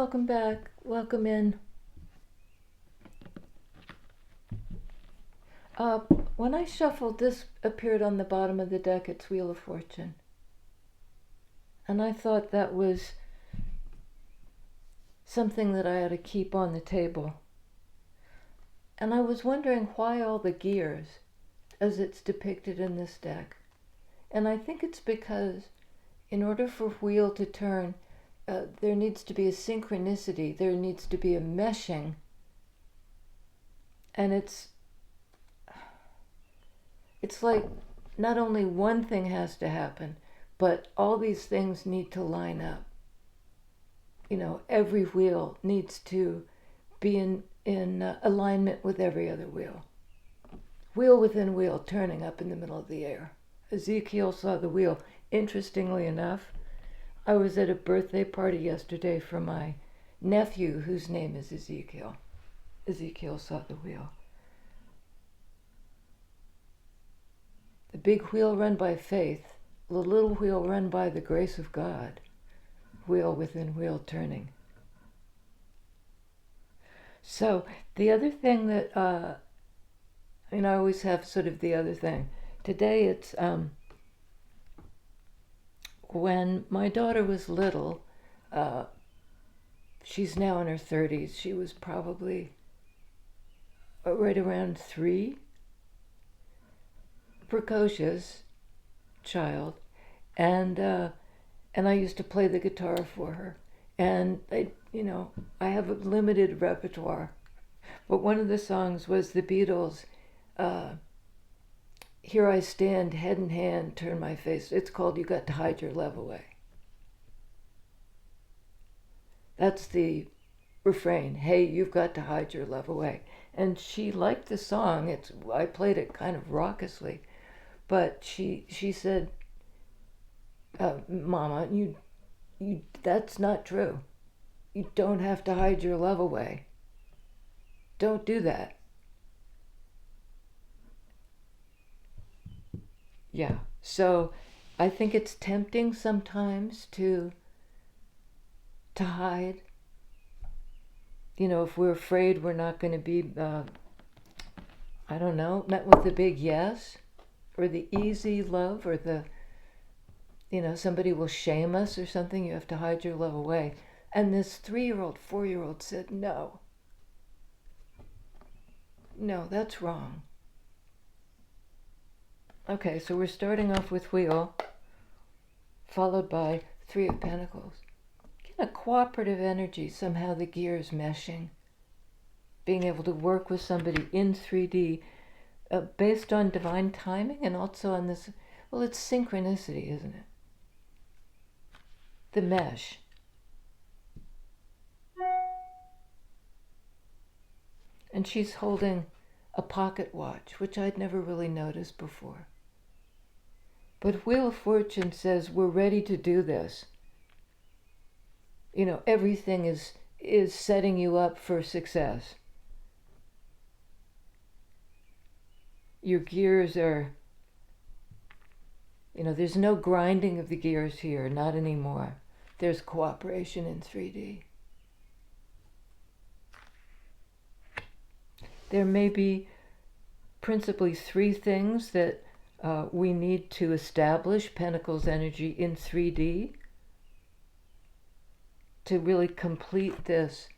welcome back. Welcome in. Uh, when I shuffled, this appeared on the bottom of the deck. It's Wheel of Fortune. And I thought that was something that I ought to keep on the table. And I was wondering why all the gears as it's depicted in this deck. And I think it's because in order for wheel to turn, there needs to be a synchronicity, there needs to be a meshing. And it's like not only one thing has to happen, but all these things need to line up. You know, every wheel needs to be in alignment with every other wheel. Wheel within wheel turning up in the middle of the air. Ezekiel saw the wheel. Interestingly enough, I was at a birthday party yesterday for my nephew, whose name is Ezekiel. Ezekiel saw the wheel. The big wheel run by faith, the little wheel run by the grace of God. Wheel within wheel turning. So the other thing that, I always have sort of the other thing. Today it's, when my daughter was little, she's now in her 30s, she was probably right around 3, precocious child, and I used to play the guitar for her. And I have a limited repertoire, but one of the songs was the Beatles' "Here I Stand, Head in Hand, Turn My Face." It's called "You Got to Hide Your Love Away." That's the refrain. Hey, you've got to hide your love away. And she liked the song. I played it kind of raucously, but she said, "Mama, you that's not true. You don't have to hide your love away. Don't do that." Yeah. So I think it's tempting sometimes to hide. If we're afraid we're not going to be, I don't know, met with the big yes, or the easy love, or the, somebody will shame us or something, you have to hide your love away. And this 3-year-old, 4-year-old said, no, that's wrong. Okay, so we're starting off with wheel, followed by 3 of Pentacles. A cooperative energy, somehow the gears meshing, being able to work with somebody in 3D based on divine timing, and also on this, well, it's synchronicity, isn't it? The mesh. And she's holding a pocket watch, which I'd never really noticed before. But Wheel of Fortune says we're ready to do this. Everything is setting you up for success. Your gears are, there's no grinding of the gears here, not anymore. There's cooperation in 3D. There may be principally 3 things that we need to establish Pentacles energy in 3D to really complete this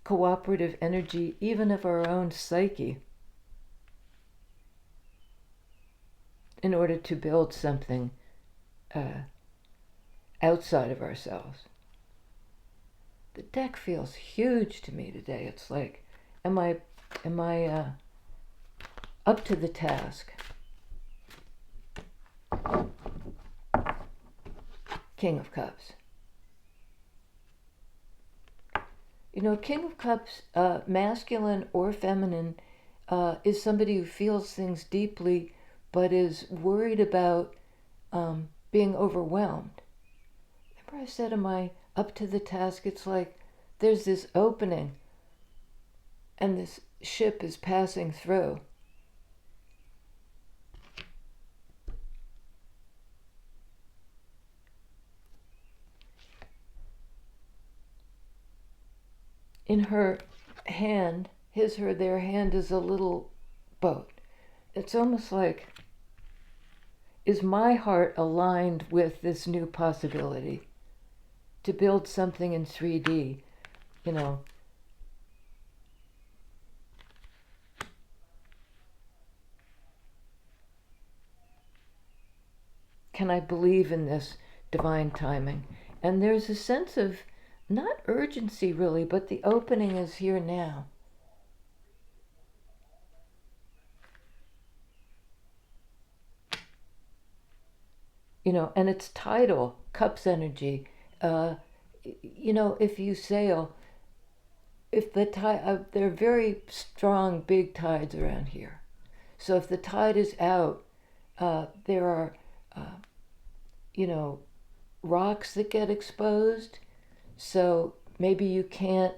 cooperative energy, even of our own psyche, in order to build something outside of ourselves. The deck feels huge to me today. It's like, am I up to the task? King of Cups. King of Cups, masculine or feminine, is somebody who feels things deeply, but is worried about being overwhelmed. Remember I said, am I up to the task? It's like there's this opening, and this ship is passing through. in her hand, their hand is a little boat. It's almost like, is my heart aligned with this new possibility to build something in 3D? You know, can I believe in this divine timing? And there's a sense of not urgency really, but the opening is here now. You know, and it's tidal, cups energy. You know, if you sail, if the tide, there are very strong, big tides around here. So if the tide is out, there are, you know, rocks that get exposed. So maybe you can't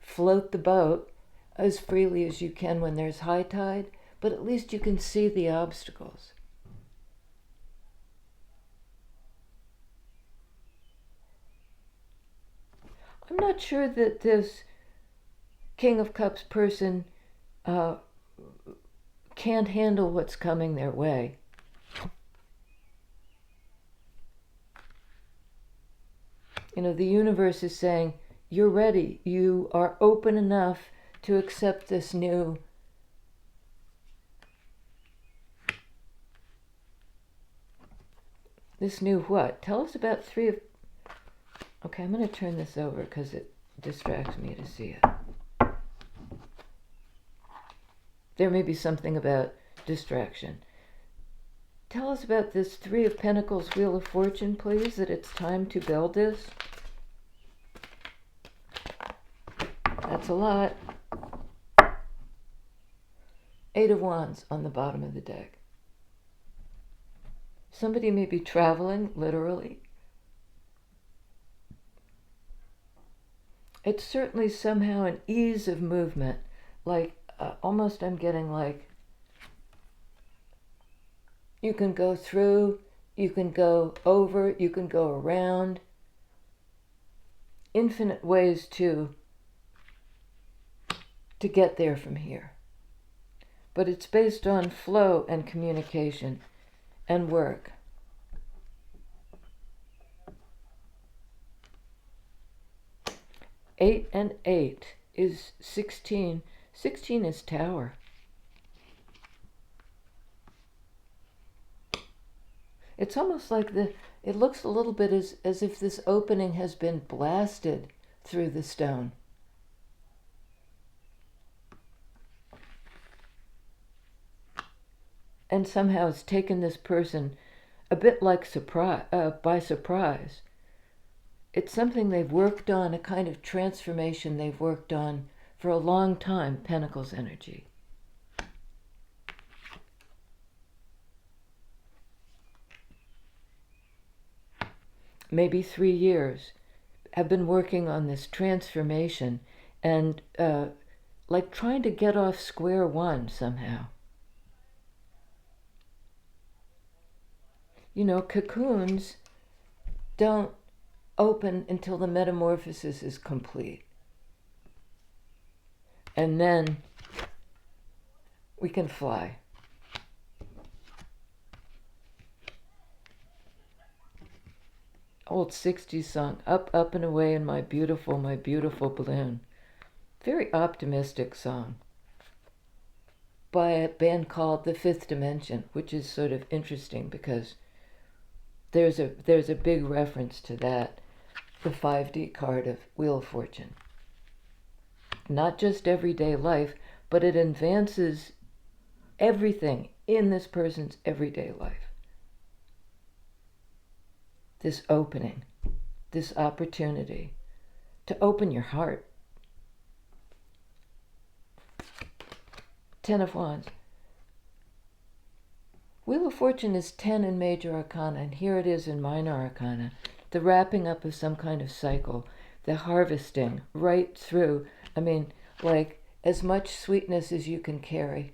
float the boat as freely as you can when there's high tide, but at least you can see the obstacles. I'm not sure that this King of Cups person uh, can't handle what's coming their way. You know, the universe is saying, you're ready. You are open enough to accept this new. This new what? Tell us about three of. Okay, I'm going to turn this over because it distracts me to see it. There may be something about distraction. Tell us about this Three of Pentacles, Wheel of Fortune, please, that it's time to build this. That's a lot. Eight of Wands on the bottom of the deck. Somebody may be traveling, literally. It's certainly somehow an ease of movement. Like, almost I'm getting like, you can go through, you can go over, you can go around. Infinite ways to get there from here. But it's based on flow and communication and work. Eight and eight is 16. 16 is Tower. It's almost like it looks a little bit as if this opening has been blasted through the stone. And somehow it's taken this person a bit like by surprise. It's something they've worked on, a kind of transformation they've worked on for a long time, Pentacles energy. Maybe 3 years, have been working on this transformation and like trying to get off square one somehow. You know, cocoons don't open until the metamorphosis is complete. And then we can fly. Old 60s song, Up, Up and Away in my beautiful balloon. Very optimistic song by a band called The Fifth Dimension, which is sort of interesting because there's a big reference to that, the 5D card of Wheel of Fortune. Not just everyday life, but it advances everything in this person's everyday life. This opening, this opportunity to open your heart. 10 of Wands. Wheel of Fortune is 10 in Major Arcana, and here it is in Minor Arcana. The wrapping up of some kind of cycle, the harvesting right through. I mean, like as much sweetness as you can carry.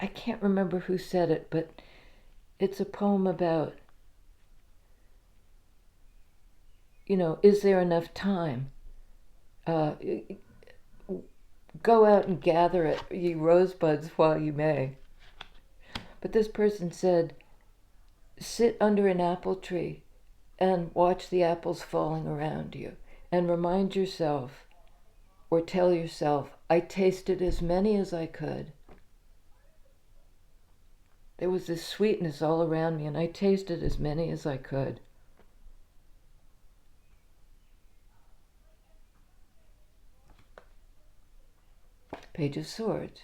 I can't remember who said it, but It's a poem about, is there enough time? Go out and gather it, ye rosebuds, while you may. But this person said, sit under an apple tree and watch the apples falling around you and remind yourself or tell yourself, I tasted as many as I could. There was this sweetness all around me and I tasted as many as I could. Page of Swords.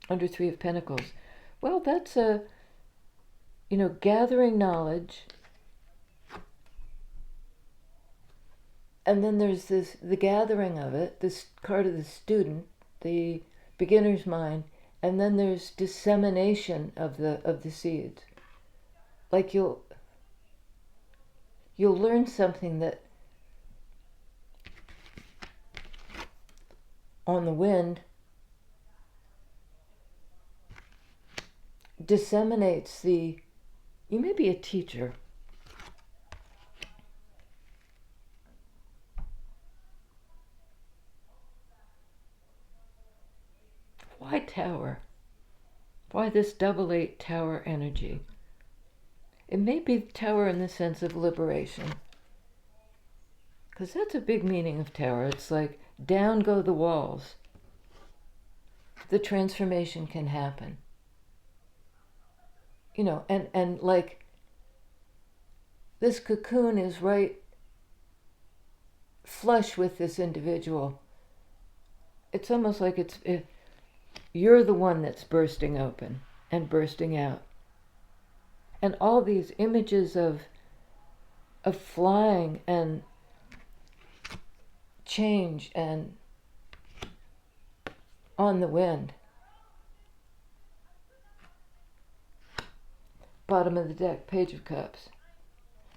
Under Three of Pentacles. Well, that's gathering knowledge. And then there's the gathering of it, this card of the student, the beginner's mind, and then there's dissemination of the seeds. Like you'll learn something that on the wind disseminates you may be a teacher. Why Tower? Why this double 8 Tower energy? It may be Tower in the sense of liberation. Because that's a big meaning of Tower. It's like, down go the walls. The transformation can happen. And like, this cocoon is right flush with this individual. It's almost like you're the one that's bursting open and bursting out. And all these images of flying and change and on the wind. Bottom of the deck, Page of Cups.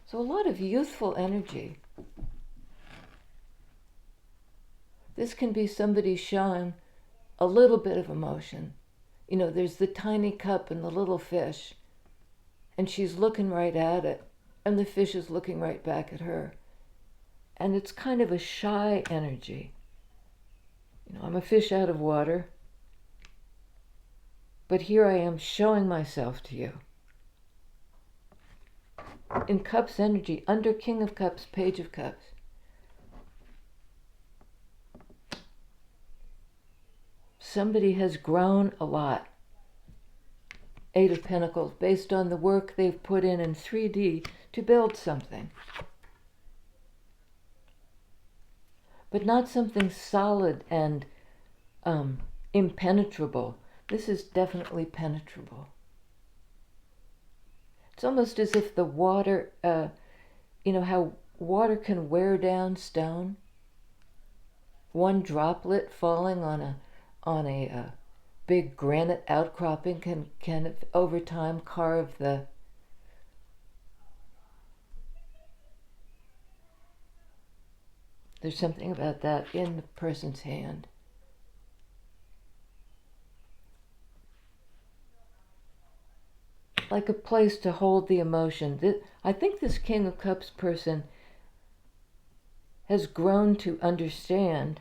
So a lot of youthful energy. This can be somebody showing a little bit of emotion. There's the tiny cup and the little fish, and she's looking right at it, and the fish is looking right back at her. And it's kind of a shy energy. I'm a fish out of water, but here I am showing myself to you. In Cups energy, under King of Cups, Page of Cups. Somebody has grown a lot. Eight of Pentacles, based on the work they've put in 3D to build something. But not something solid and impenetrable. This is definitely penetrable. It's almost as if the water, how water can wear down stone. One droplet falling on a big granite outcropping can over time carve the There's something about that in the person's hand. Like a place to hold the emotion. I think this King of Cups person has grown to understand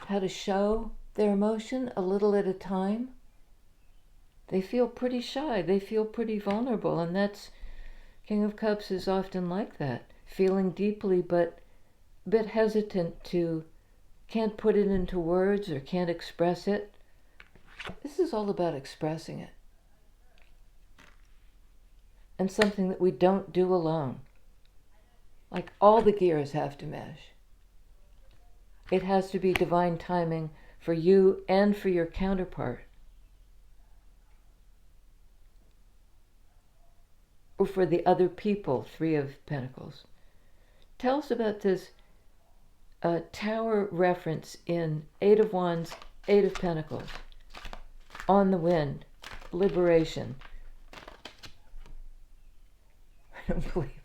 how to show their emotion a little at a time. They feel pretty shy, they feel pretty vulnerable, and that's, King of Cups is often like that, feeling deeply but a bit hesitant can't put it into words or can't express it. This is all about expressing it. And something that we don't do alone. Like all the gears have to mesh. It has to be divine timing for you and for your counterpart. Or for the other people, Three of Pentacles. Tell us about this tower reference in Eight of Wands, Eight of Pentacles. On the wind, liberation. I don't believe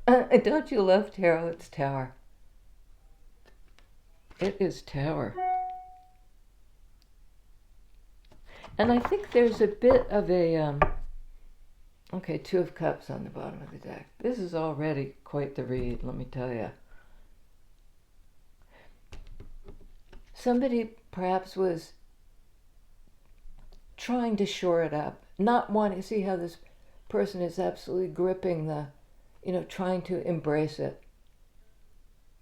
it. Don't you love tarot? It's tower. It is Tower. And I think there's a bit of a, okay, Two of Cups on the bottom of the deck. This is already quite the read, let me tell you. Somebody perhaps was trying to shore it up, not wanting to see how this person is absolutely gripping the, trying to embrace it.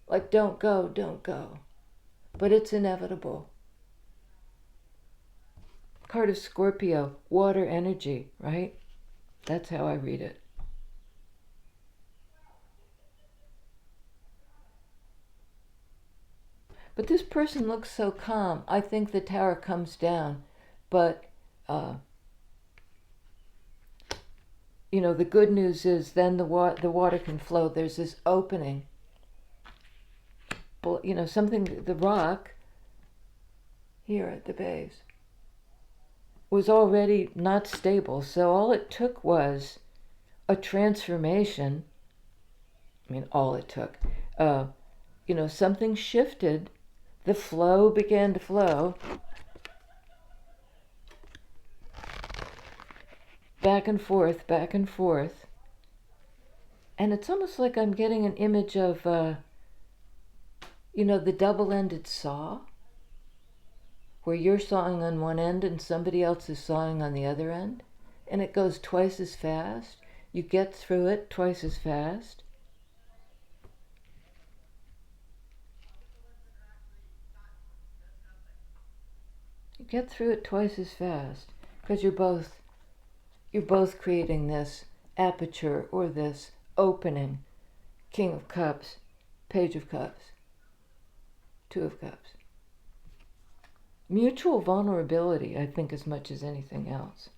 Like, don't go, don't go. But it's inevitable. Card of Scorpio, water energy, right? That's how I read it. But this person looks so calm. I think the Tower comes down, but the good news is then the water can flow. There's this opening. Something, the rock here at the base was already not stable. So all it took was a transformation. I mean, all it took. Something shifted. The flow began to flow. Back and forth, back and forth. And it's almost like I'm getting an image of, the double-ended saw, where you're sawing on one end and somebody else is sawing on the other end, and it goes twice as fast. You get through it twice as fast. You get through it twice as fast because you're both creating this aperture or this opening. King of Cups, Page of Cups, Two of Cups. Mutual vulnerability, I think, as much as anything else.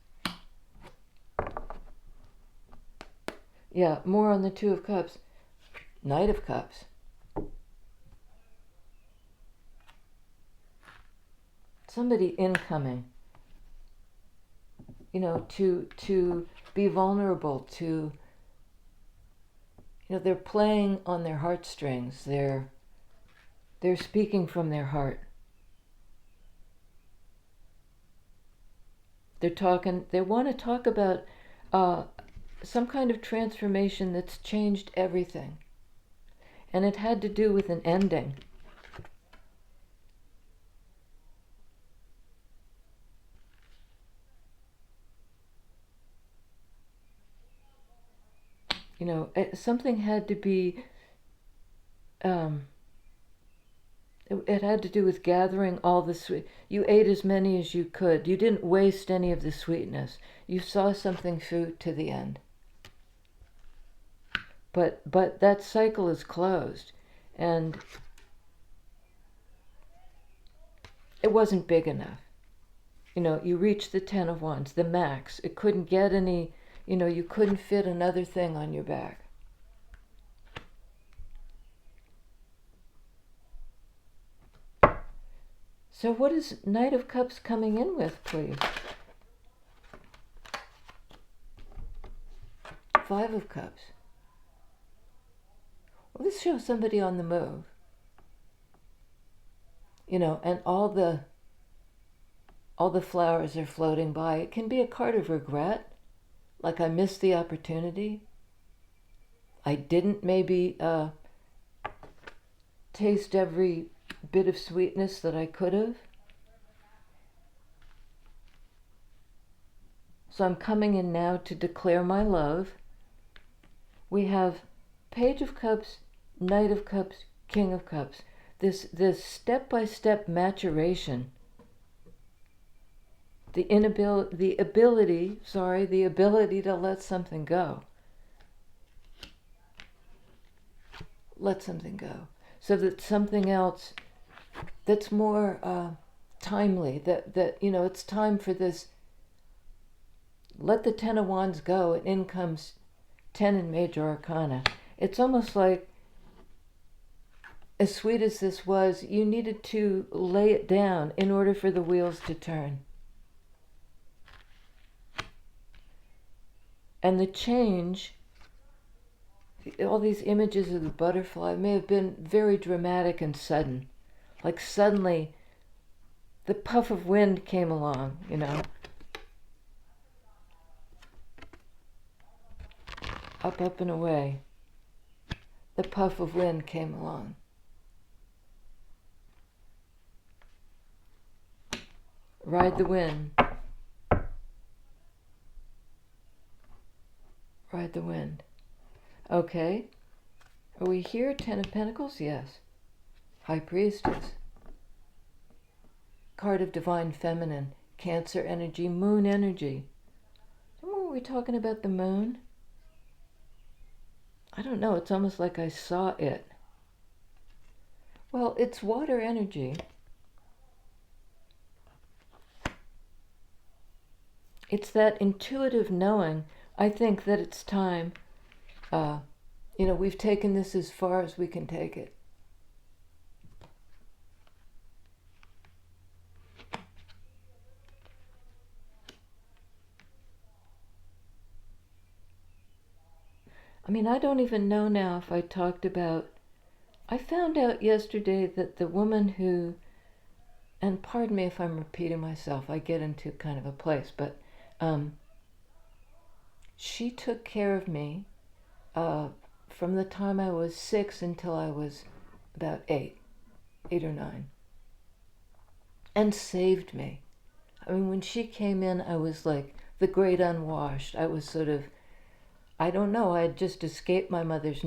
Yeah, more on the Two of Cups. Knight of Cups. Somebody incoming. To be vulnerable, to, they're playing on their heartstrings. They're speaking from their heart. They want to talk about some kind of transformation that's changed everything. And it had to do with an ending. Something had to be, it had to do with gathering all the sweet. You ate as many as you could. You didn't waste any of the sweetness. You saw something through to the end. But that cycle is closed, and it wasn't big enough. You reached the 10 of Wands, the max. It couldn't get any, you couldn't fit another thing on your back. So what is Knight of Cups coming in with, please? Five of Cups. Well, this shows somebody on the move. And all the flowers are floating by. It can be a card of regret, like I missed the opportunity. I didn't maybe taste every bit of sweetness that I could have. So I'm coming in now to declare my love. We have Page of Cups, Knight of Cups, King of Cups. This step-by-step maturation. The ability to let something go. Let something go. So that something else that's more timely, that it's time for this. Let the 10 of Wands go, and in comes 10 in Major Arcana. It's almost like, as sweet as this was, you needed to lay it down in order for the wheels to turn. And the change, all these images of the butterfly may have been very dramatic and sudden. Like suddenly the puff of wind came along, up, up and away. The puff of wind came along. Ride the wind. Ride the wind. Okay. Are we here? Ten of Pentacles? Yes. High Priestess. Card of Divine Feminine. Cancer energy. Moon energy. Were we talking about the moon? I don't know. It's almost like I saw it. Well, it's water energy. It's that intuitive knowing. I think that it's time. We've taken this as far as we can take it. I mean, I don't even know now if I talked about... I found out yesterday that the woman who... And pardon me if I'm repeating myself. I get into kind of a place. But she took care of me from the time I was 6 until I was about 8 or 9. And saved me. I mean, when she came in, I was like the great unwashed. I was sort of... I don't know, I had just escaped my mother's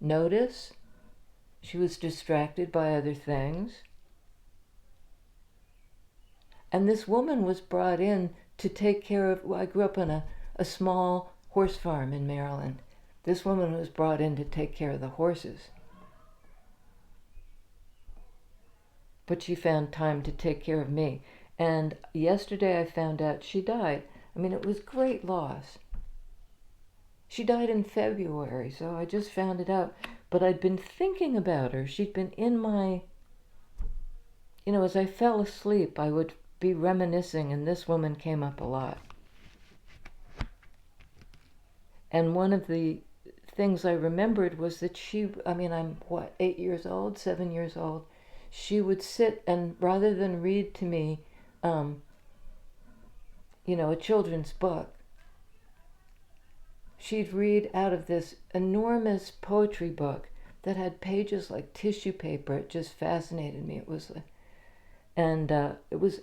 notice. She was distracted by other things. And this woman was brought in to take care of... I grew up on a small horse farm in Maryland. This woman was brought in to take care of the horses. But she found time to take care of me. And yesterday I found out she died. I mean, it was great loss. She died in February, so I just found it out. But I'd been thinking about her. She'd been in my... as I fell asleep, I would be reminiscing, and this woman came up a lot. And one of the things I remembered was that I'm 8 years old, 7 years old. She would sit and rather than read to me, a children's book, she'd read out of this enormous poetry book that had pages like tissue paper. It just fascinated me. It was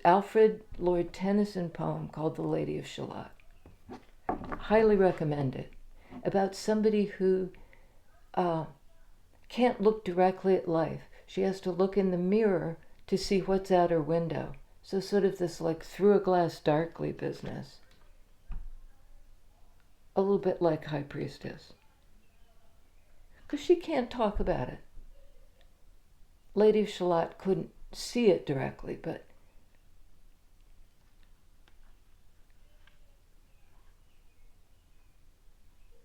Alfred Lord Tennyson poem called The Lady of Shalott. Highly recommend it. About somebody who can't look directly at life. She has to look in the mirror to see what's out her window. So sort of this like through a glass darkly business. A little bit like High Priestess. Because she can't talk about it. Lady of Shalott couldn't see it directly, but...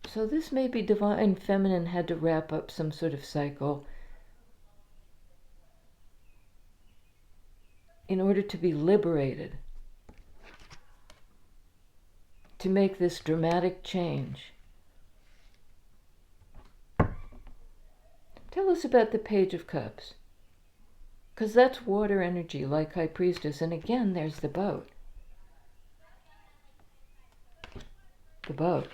So this maybe Divine Feminine had to wrap up some sort of cycle in order to be liberated, to make this dramatic change. Tell us about the Page of Cups. Because that's water energy, like High Priestess. And again, there's the boat. The boat.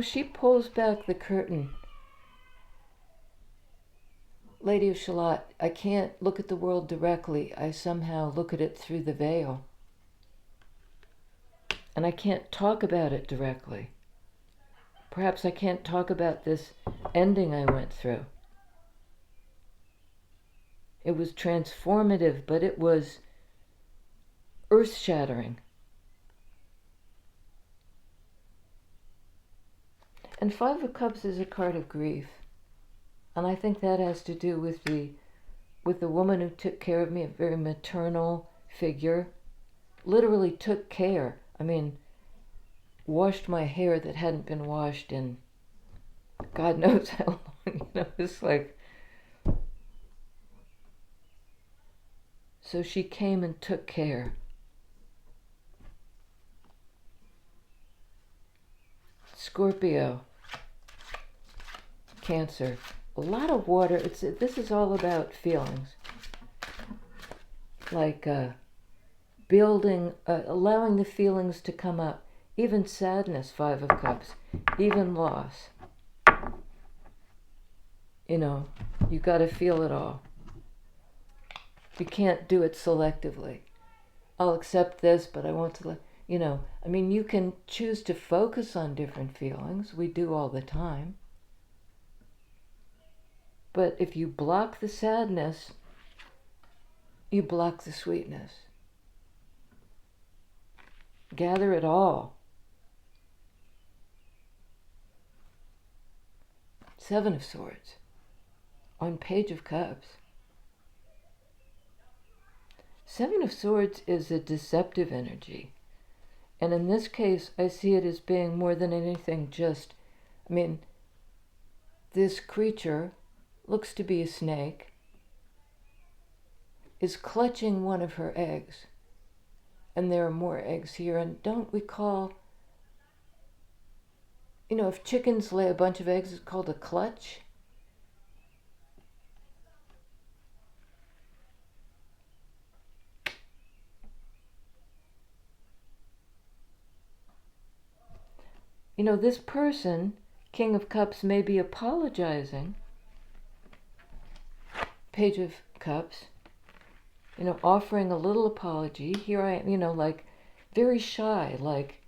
She pulls back the curtain. Lady of Shalott, I can't look at the world directly. I somehow look at it through the veil. And I can't talk about it directly. Perhaps I can't talk about this ending I went through. It was transformative, but it was earth-shattering. And Five of Cups is a card of grief. And I think that has to do with the woman who took care of me, a very maternal figure. Literally took care. I mean, washed my hair that hadn't been washed in God knows how long. It's like... So she came and took care. Scorpio, Cancer. A lot of water. This is all about feelings. Like building, allowing the feelings to come up. Even sadness, Five of Cups. Even loss. You know, you got to feel it all. You can't do it selectively. I'll accept this, but I want to, you know, I mean, you can choose to focus on different feelings. We do all the time. But if you block the sadness, you block the sweetness. Gather it all. Seven of Swords on Page of Cups. Seven of Swords is a deceptive energy. And in this case, I see it as being more than anything just, I mean, this creature looks to be a snake, is clutching one of her eggs. And there are more eggs here. And don't we call, you know, if chickens lay a bunch of eggs, it's called a clutch. You know, this person, King of Cups, may be apologizing. Page of Cups, you know, offering a little apology. Here I am, you know, like very shy, like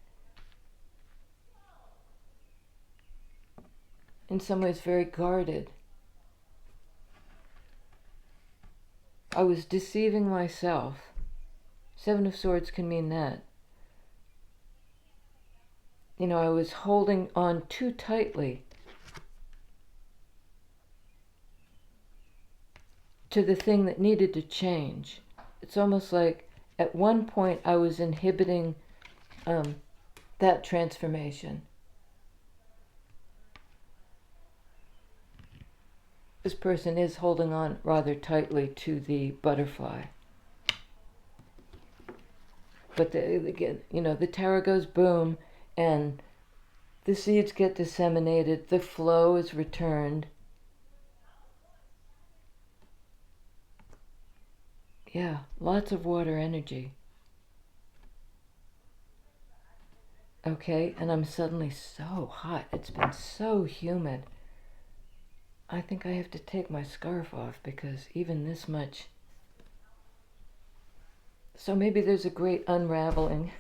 in some ways very guarded. I was deceiving myself. Seven of Swords can mean that. You know, I was holding on too tightly to the thing that needed to change. It's almost like at one point I was inhibiting that transformation. This person is holding on rather tightly to the butterfly. But again, you know, the tarot goes boom, and the seeds get disseminated, the flow is returned. Yeah, lots of water energy. Okay, and I'm suddenly so hot. It's been so humid. I think I have to take my scarf off because even this much. So maybe there's a great unraveling.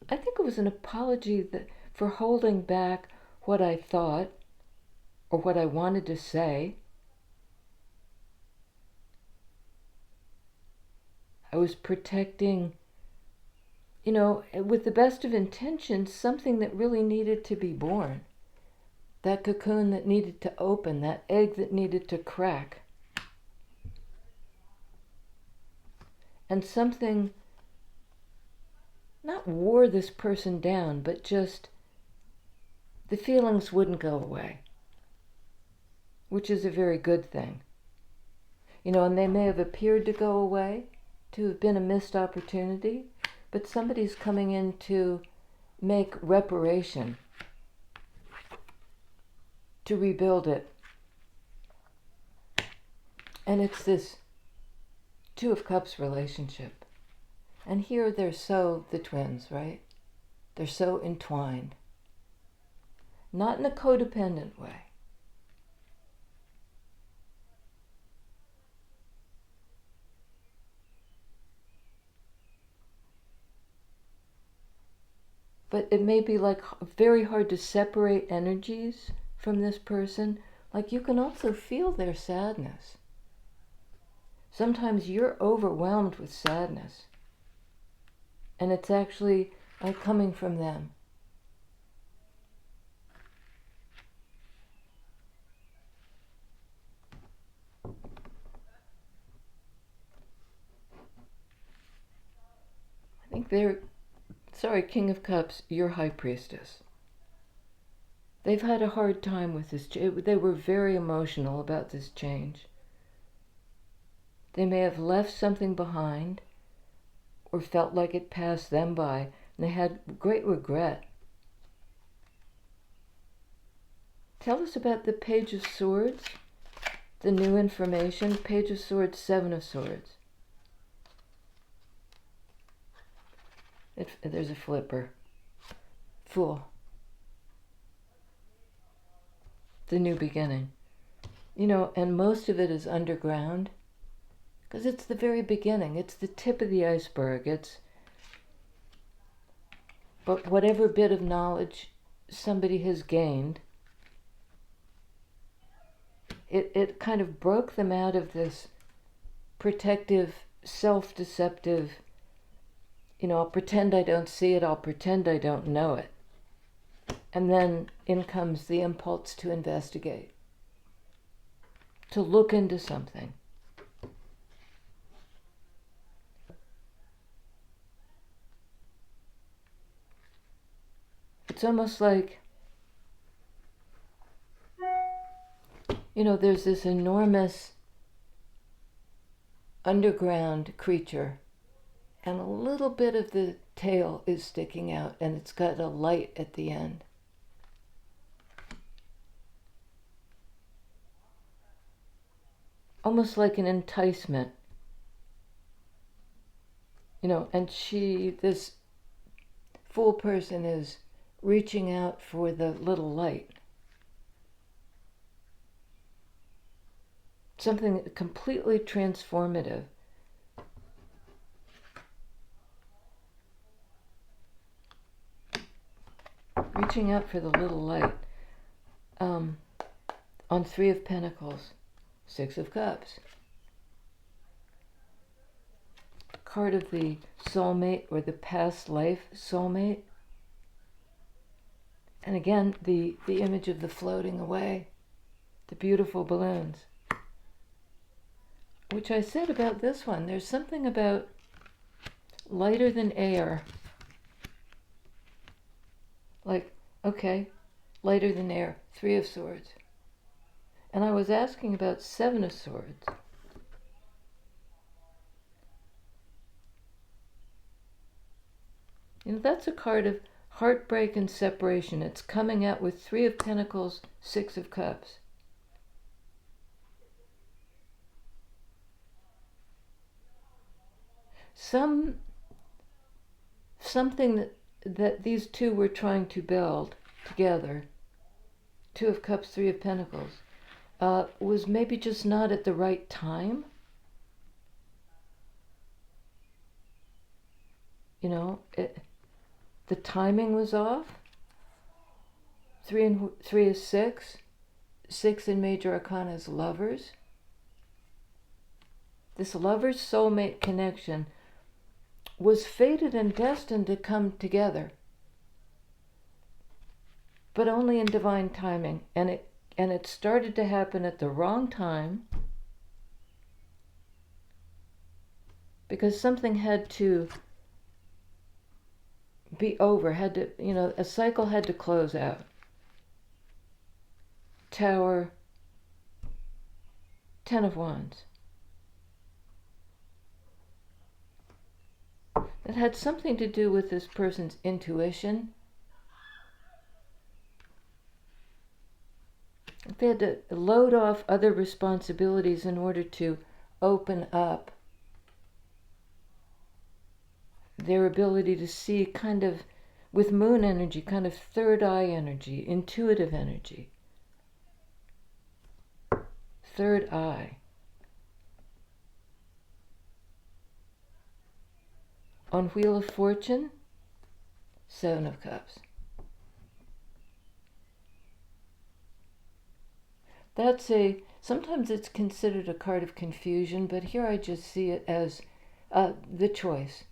I think it was an apology for holding back what I thought or what I wanted to say. I was protecting, you know, with the best of intentions, something that really needed to be born. That cocoon that needed to open, that egg that needed to crack. And something not wore this person down, but just the feelings wouldn't go away, which is a very good thing. You know, and they may have appeared to go away, to have been a missed opportunity, but somebody's coming in to make reparation, to rebuild it. And it's this Two of Cups relationship. And here they're so the twins, right? They're so entwined. Not in a codependent way. But it may be like very hard to separate energies from this person. Like you can also feel their sadness. Sometimes you're overwhelmed with sadness. And it's actually like coming from them. I think they're, sorry, King of Cups, you're High Priestess. They've had a hard time with this. They were very emotional about this change. They may have left something behind, or felt like it passed them by, and they had great regret. Tell us about the Page of Swords, the new information. Page of Swords, Seven of Swords. There's a flipper. Fool. The new beginning. And most of it is underground, because it's the very beginning. It's the tip of the iceberg. But whatever bit of knowledge somebody has gained, it kind of broke them out of this protective, self-deceptive, I'll pretend I don't see it, I'll pretend I don't know it. And then in comes the impulse to investigate, to look into something. It's almost like, there's this enormous underground creature, and a little bit of the tail is sticking out, and it's got a light at the end. Almost like an enticement. And this fool person is reaching out for the little light. Something completely transformative. Reaching out for the little light. On Three of Pentacles, Six of Cups. Card of the soulmate or the past life soulmate. And again, the image of the floating away, the beautiful balloons. Which I said about this one, there's something about lighter than air. Like, okay, lighter than air, Three of Swords. And I was asking about Seven of Swords. That's a card of heartbreak and separation. It's coming out with Three of Pentacles, Six of Cups. Something that these two were trying to build together, Two of Cups, Three of Pentacles, was maybe just not at the right time. The timing was off. Three is six. Six in Major Arcana is Lovers. This lovers soulmate connection was fated and destined to come together, but only in divine timing. And it started to happen at the wrong time, because something had to be over, a cycle had to close out. Tower, Ten of Wands. It had something to do with this person's intuition. They had to load off other responsibilities in order to open up their ability to see, kind of with moon energy, kind of third eye energy, intuitive energy. Third eye. On Wheel of Fortune, Seven of Cups. Sometimes it's considered a card of confusion, but here I just see it as the choice.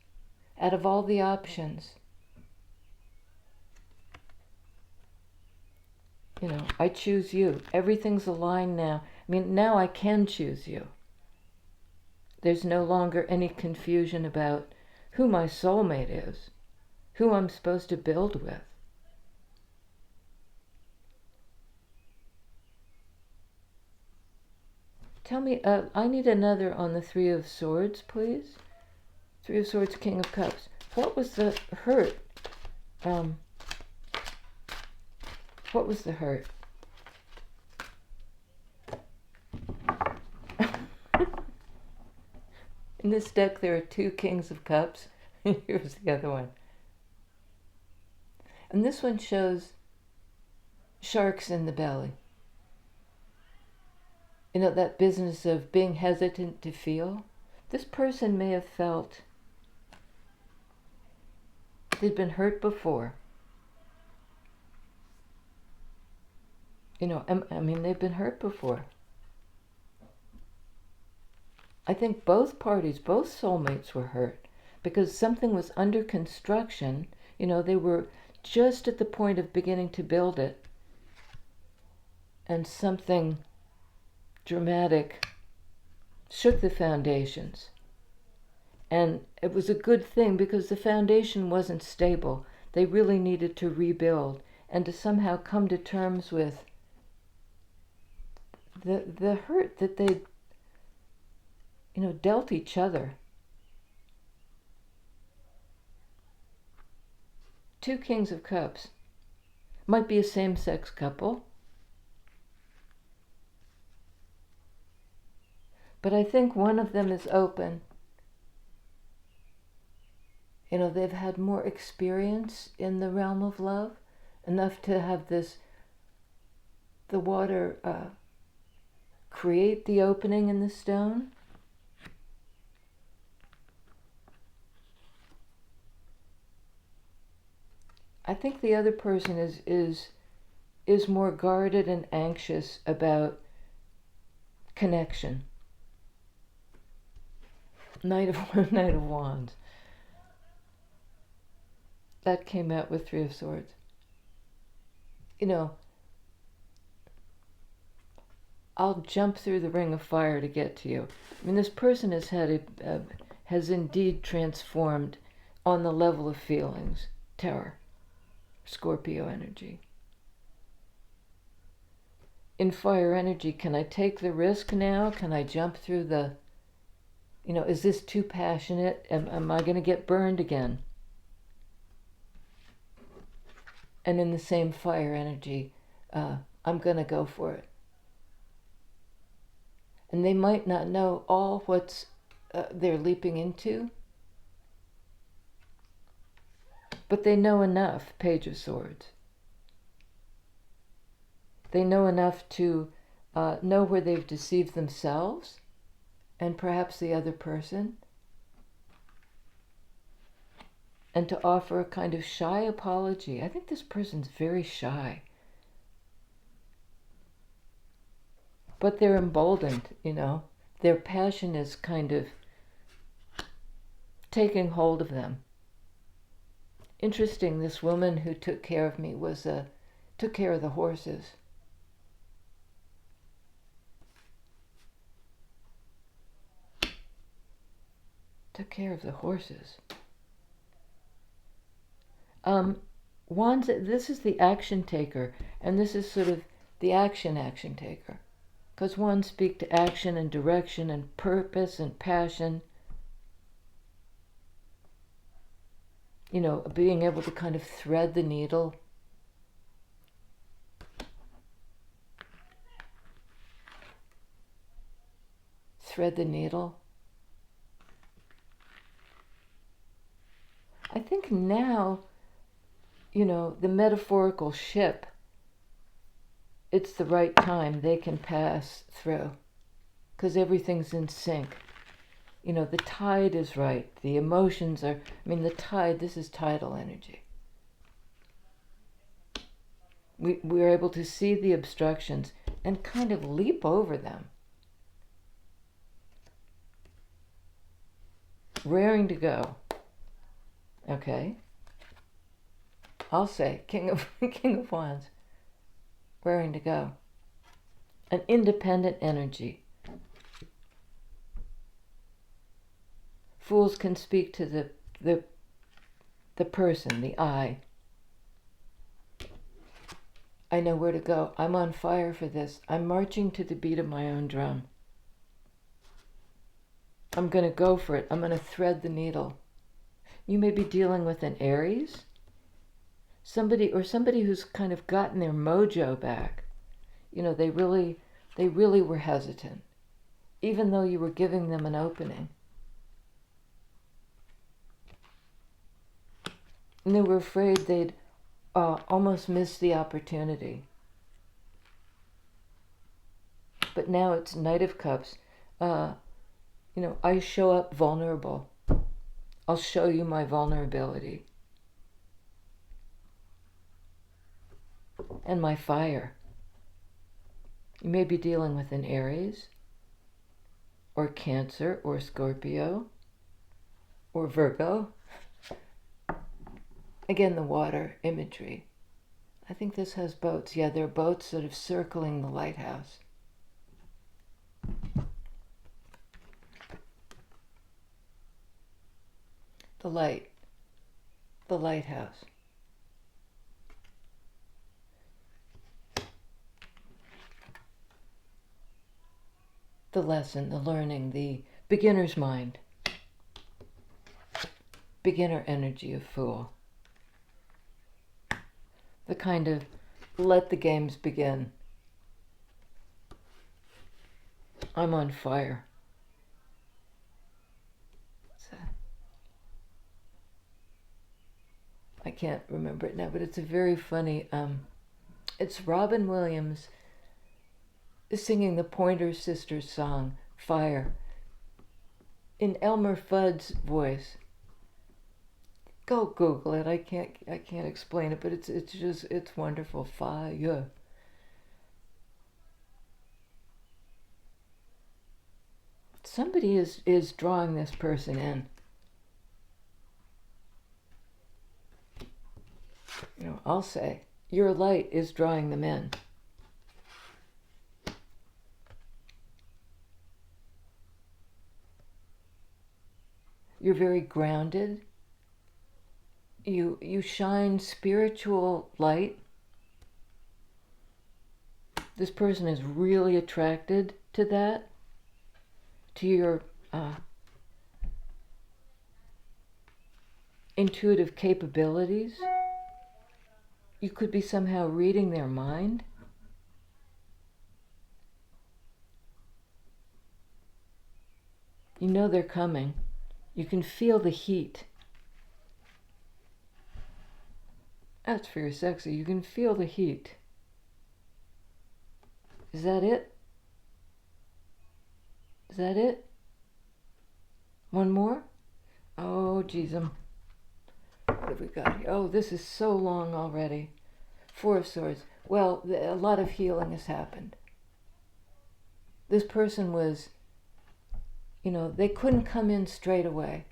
Out of all the options, I choose you. Everything's aligned now. Now I can choose you. There's no longer any confusion about who my soulmate is, who I'm supposed to build with. Tell me, I need another on the Three of Swords, please. Three of Swords, King of Cups. What was the hurt? What was the hurt? In this deck, there are two Kings of Cups. Here's the other one. And this one shows sharks in the belly. You know, that business of being hesitant to feel. This person may have felt they'd been hurt before. You know, I mean, they've been hurt before. I think both parties, both soulmates were hurt because something was under construction. You know, they were just at the point of beginning to build it, and something dramatic shook the foundations. And it was a good thing because the foundation wasn't stable. They really needed to rebuild and to somehow come to terms with the hurt that they, you know, dealt each other. Two Kings of Cups. Might be a same-sex couple. But I think one of them is open. You know, they've had more experience in the realm of love, enough to have this, the water create the opening in the stone. I think the other person is more guarded and anxious about connection. Knight of Wands. That came out with Three of Swords. You know, I'll jump through the ring of fire to get to you. I mean, this person has indeed transformed on the level of feelings. Terror. Scorpio energy. In fire energy, can I take the risk now? Can I jump through the, you know, is this too passionate? Am I going to get burned again? And in the same fire energy, I'm going to go for it. And they might not know all what's they're leaping into, but they know enough. Page of Swords. They know enough to know where they've deceived themselves and perhaps the other person, and to offer a kind of shy apology. I think this person's very shy. But they're emboldened, you know. Their passion is kind of taking hold of them. Interesting, this woman who took care of me took care of the horses. Took care of the horses. Wands, this is the action taker, and this is sort of the action taker. Because wands speak to action and direction and purpose and passion. You know, being able to kind of thread the needle. Thread the needle. I think now, you know, the metaphorical ship, it's the right time they can pass through because everything's in sync. You know, the tide is right. The emotions are, I mean, the tide, this is tidal energy. We're able to see the obstructions and kind of leap over them. Raring to go. Okay. I'll say King of Wands. Raring to go. An independent energy. Fools can speak to the person, the I. I know where to go. I'm on fire for this. I'm marching to the beat of my own drum. I'm going to go for it. I'm going to thread the needle. You may be dealing with an Aries, somebody who's kind of gotten their mojo back. They really were hesitant, even though you were giving them an opening. And they were afraid they'd almost miss the opportunity. But now it's Knight of Cups. I show up vulnerable. I'll show you my vulnerability. And my fire. You may be dealing with an Aries, or Cancer, or Scorpio, or Virgo. Again, the water imagery. I think this has boats. Yeah, there are boats sort of circling the lighthouse. The light. The lighthouse. The lesson, the learning, the beginner's mind. Beginner energy of Fool. The kind of let the games begin. I'm on fire. I can't remember it now, but it's a very funny, it's Robin Williams singing the Pointer Sisters song, Fire, in Elmer Fudd's voice. Go Google it. I can't explain it, but it's wonderful. Fire. Somebody is drawing this person in. I'll say, your light is drawing them in. You're very grounded. You shine spiritual light. This person is really attracted to that, to your intuitive capabilities. You could be somehow reading their mind. You know they're coming. You can feel the heat. That's very sexy. You can feel the heat. Is that it? Is that it? One more? Oh, geez. What have we got here? Oh, this is so long already. Four of Swords. Well, a lot of healing has happened. This person was, they couldn't come in straight away.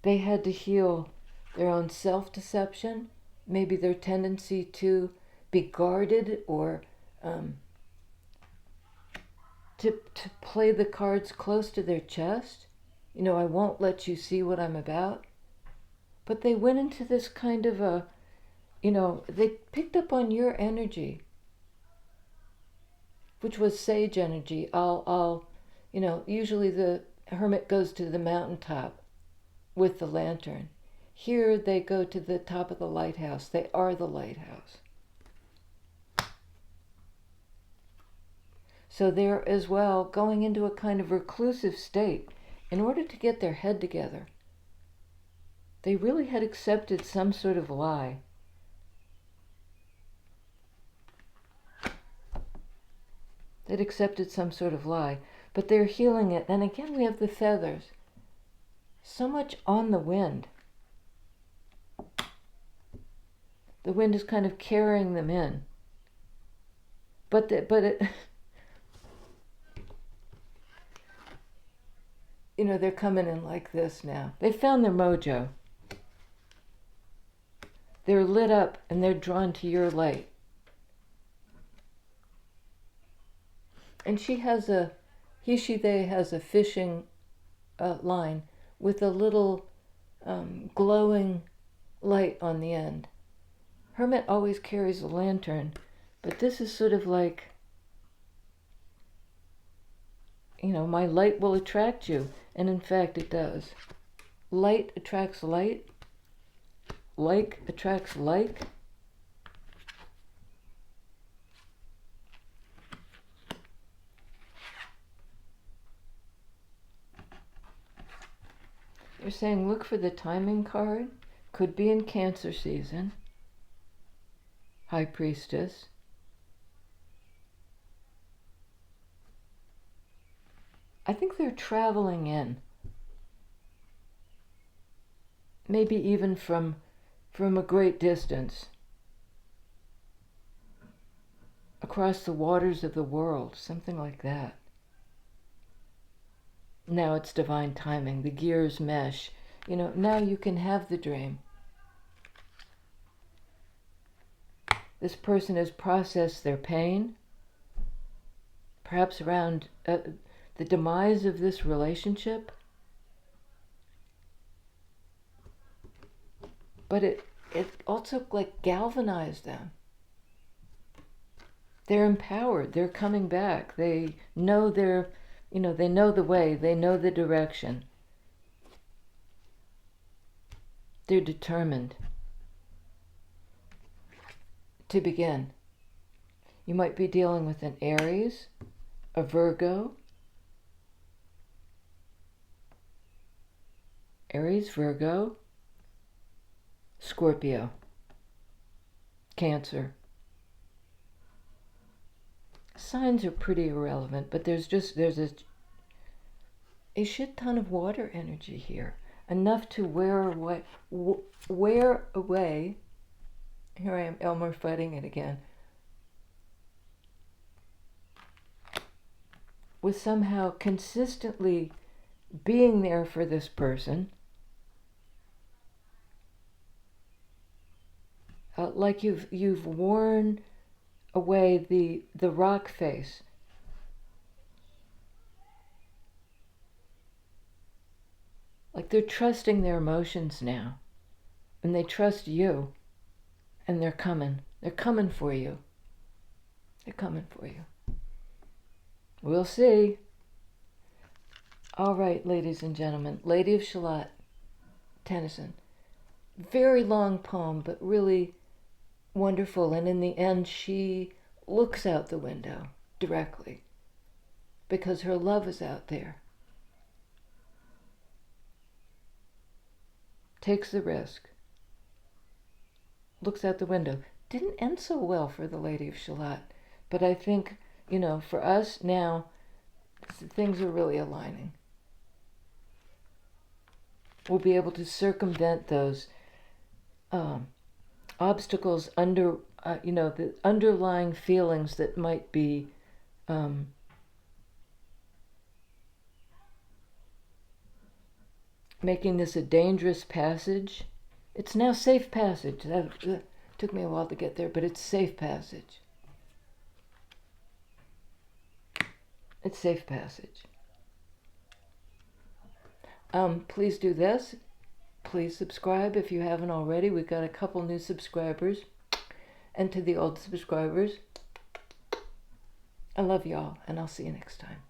They had to heal their own self-deception, maybe their tendency to be guarded or to play the cards close to their chest. I won't let you see what I'm about. But they went into this kind of they picked up on your energy, which was sage energy. Usually the hermit goes to the mountaintop with the lantern. Here they go to the top of the lighthouse. They are the lighthouse. So they're as well going into a kind of reclusive state in order to get their head together. They really had accepted some sort of lie. They'd accepted some sort of lie, but they're healing it. And again, we have the feathers. So much on the wind. The wind is kind of carrying them in. But they're coming in like this now. They found their mojo. They're lit up and they're drawn to your light. And she has they has a fishing line with a little glowing light on the end. Hermit always carries a lantern, but this is sort of like, my light will attract you. And in fact, it does. Light attracts light. Like attracts like. They're saying look for the timing card. Could be in Cancer season. High Priestess. I think they're traveling in. Maybe even from a great distance. Across the waters of the world. Something like that. Now it's divine timing. The gears mesh. Now you can have the dream. This person has processed their pain. Perhaps around the demise of this relationship. But it also like galvanized them. They're empowered. They're coming back. They know they know the way. They know the direction. They're determined to begin. You might be dealing with an Aries, a Virgo. Aries, Virgo, Scorpio, Cancer. Signs are pretty irrelevant, but there's a shit ton of water energy here. Enough to wear away. Here I am, Elmer, fighting it again. With somehow consistently being there for this person. Like you've worn away the rock face. Like they're trusting their emotions now. And they trust you. And they're coming. They're coming for you. They're coming for you. We'll see. All right, ladies and gentlemen. Lady of Shalott, Tennyson. Very long poem, but really wonderful. And in the end, she looks out the window directly because her love is out there. Takes the risk. Looks out the window. Didn't end so well for the Lady of Shalott. But I think, for us now, things are really aligning. We'll be able to circumvent those obstacles the underlying feelings that might be making this a dangerous passage. It's now safe passage. That took me a while to get there, but it's safe passage. It's safe passage. Please do this. Please subscribe if you haven't already. We've got a couple new subscribers. And to the old subscribers, I love y'all, and I'll see you next time.